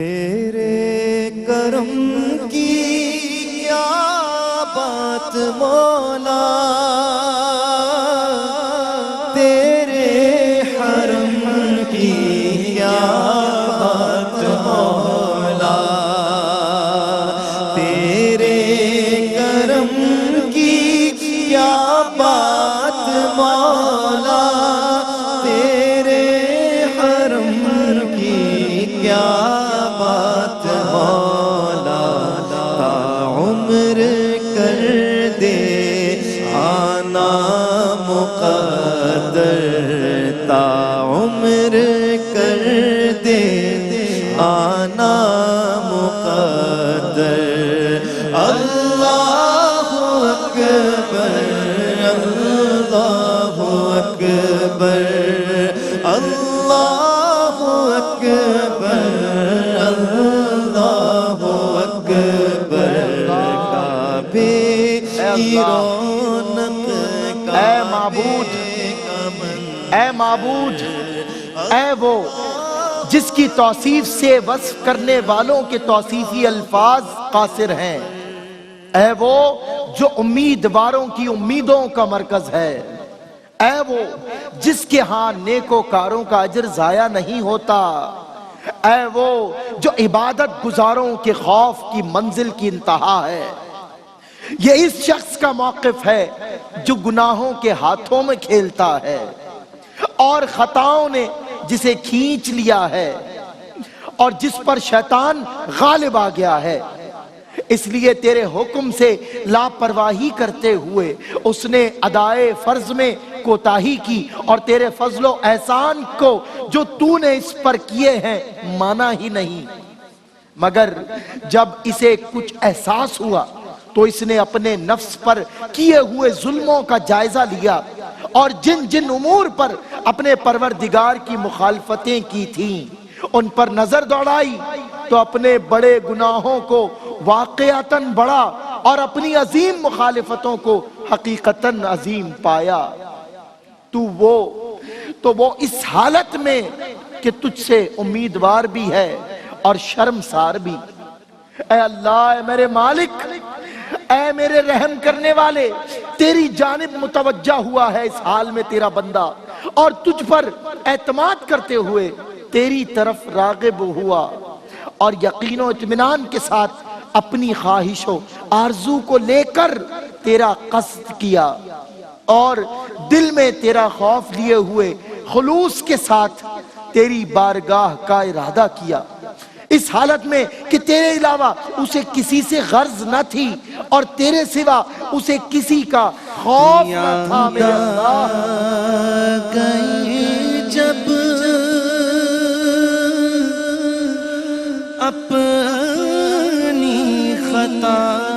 تیرے کرم کی کیا بات مولا، تیرے حرم کی کیا بات مولا، تیرے کرم کی کیا بات مولا، تیرے حرم کی کیا بات مولا، تا عمر کر دے آنا مقدر، تا عمر کر دے آنا مقدر۔ اللہ اکبر اللہ اکبر اللہ اکبر اللہ اکبر، کعبے کی رونق، اے معبود، اے معبود، اے وہ جس کی توصیف سے وصف کرنے والوں کے توصیفی الفاظ قاصر ہیں، اے وہ جو امیدواروں کی امیدوں کا مرکز ہے، اے وہ جس کے ہاں نیکوکاروں کا اجر ضائع نہیں ہوتا، اے وہ جو عبادت گزاروں کے خوف کی منزل کی انتہا ہے۔ یہ اس شخص کا موقف ہے جو گناہوں کے ہاتھوں میں کھیلتا ہے اور خطاؤں نے جسے کھینچ لیا ہے اور جس پر شیطان غالب آ گیا ہے۔ اس لیے تیرے حکم سے لاپرواہی کرتے ہوئے اس نے ادائے فرض میں کوتاہی کی اور تیرے فضل و احسان کو جو تو نے اس پر کیے ہیں مانا ہی نہیں، مگر جب اسے کچھ احساس ہوا تو اس نے اپنے نفس پر کیے ہوئے ظلموں کا جائزہ لیا اور جن جن امور پر اپنے پروردگار کی مخالفتیں کی تھیں ان پر نظر دوڑائی تو اپنے بڑے گناہوں کو واقعتاً بڑا اور اپنی عظیم مخالفتوں کو حقیقتاً عظیم پایا۔ تو وہ اس حالت میں کہ تجھ سے امیدوار بھی ہے اور شرمسار بھی۔ اے اللہ، اے میرے مالک، اے میرے رحم کرنے والے، تیری جانب متوجہ ہوا ہے اس حال میں تیرا بندہ، اور تجھ پر اعتماد کرتے ہوئے تیری طرف راغب ہوا اور یقین و اطمینان کے ساتھ اپنی خواہش و آرزو کو لے کر تیرا قصد کیا اور دل میں تیرا خوف لیے ہوئے خلوص کے ساتھ تیری بارگاہ کا ارادہ کیا، اس حالت میں کہ تیرے علاوہ اسے کسی سے غرض نہ تھی اور تیرے سوا اسے کسی کا خوف نہ تھا۔ میرے اللہ گئی جب اپنی خطائیں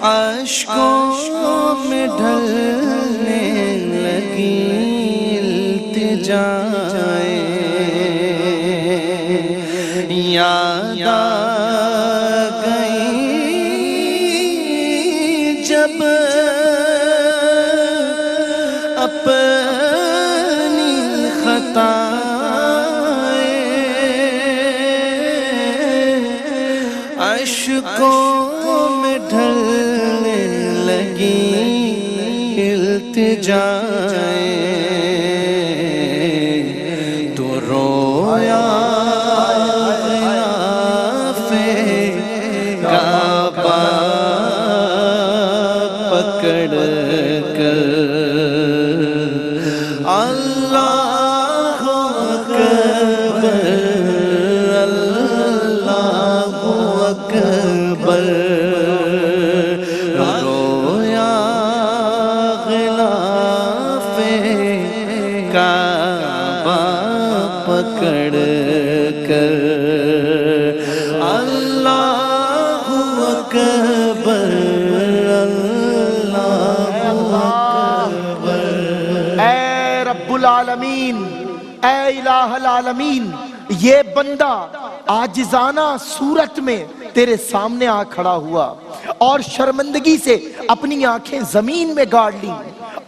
اشکوں میں ڈھلنے لگی التجائیں، یاد آ گئی جب اپنی خطائیں اشکوں میں ڈھلنے لگی التجائیں، تو رویا غلاف کعبہ پکڑ کر، اللہ اکبر اللہ اکبر، رویا غلاف کعبہ پکڑ کر، اللہ اکبر اللہ اکبر۔ اے رب العالمین، اے الہ العالمین، یہ بندہ عاجزانہ صورت میں تیرے سامنے آ کھڑا ہوا اور شرمندگی سے اپنی آنکھیں زمین میں گاڑ لی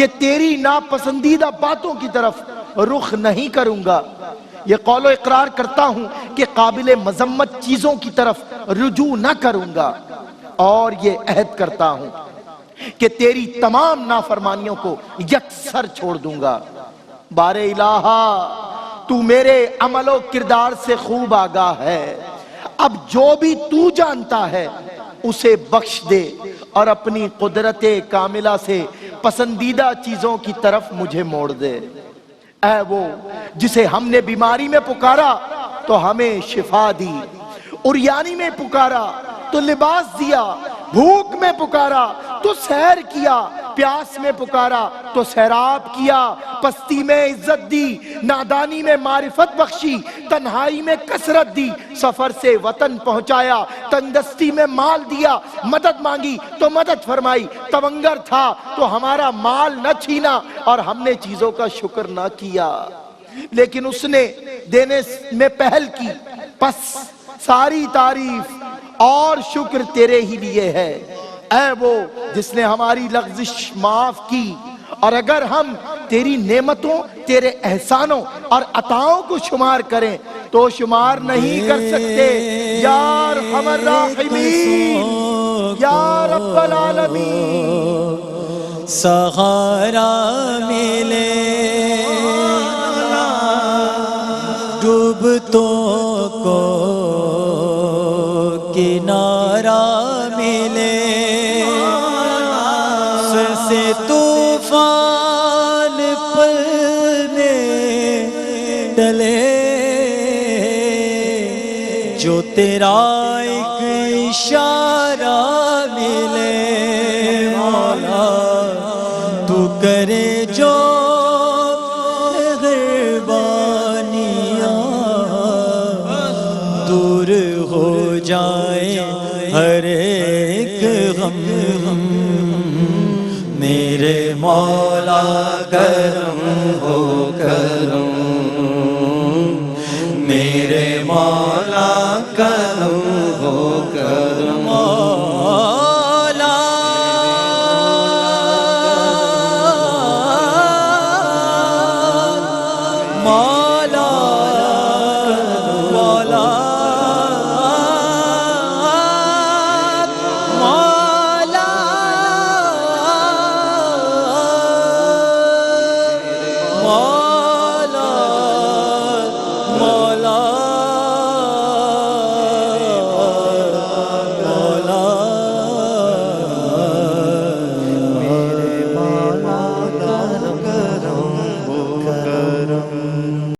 کہ تیری ناپسندیدہ باتوں کی طرف رخ نہیں کروں گا۔ یہ قول و اقرار کرتا ہوں کہ قابل مذمت چیزوں کی طرف رجوع نہ کروں گا، اور یہ عہد کرتا ہوں کہ تیری تمام نافرمانیوں کو یکسر چھوڑ دوں گا۔ بار الہا، تو میرے عمل و کردار سے خوب آگاہ ہے، اب جو بھی تو جانتا ہے اسے بخش دے اور اپنی قدرت کاملہ سے پسندیدہ چیزوں کی طرف مجھے موڑ دے۔ اے وہ جسے ہم نے بیماری میں پکارا تو ہمیں شفا دی، عریانی میں پکارا تو لباس دیا، بھوک میں پکارا تو سیر کیا، پیاس میں پکارا تو سیراب کیا، پستی میں عزت دی، نادانی میں معرفت بخشی، تنہائی میں کثرت دی، سفر سے وطن پہنچایا، تندرستی میں مال دیا، مدد مانگی تو مدد فرمائی، تونگر تھا تو ہمارا مال نہ چھینا اور ہم نے چیزوں کا شکر نہ کیا، لیکن اس نے دینے میں پہل کی، پس ساری تعریف اور شکر تیرے ہی لیے ہے۔ اے وہ جس نے ہماری لغزش معاف کی، اور اگر ہم تیری نعمتوں، تیرے احسانوں اور عطاؤں کو شمار کریں تو شمار نہیں کر سکتے۔ یا ارحم الراحمین، یا رب العالمین، سہارا ملے ڈوبتوں کو کنارہ ملے، سر سے طوفان پل میں ڈلے، جو تیرا ایک اشارہ ملے، مولا تو کرے جو دور ہو جائے ہر ایک غم، میرے مولا کرم ہو کرم، میرے مولا کرم ہو کرم، مولا مولا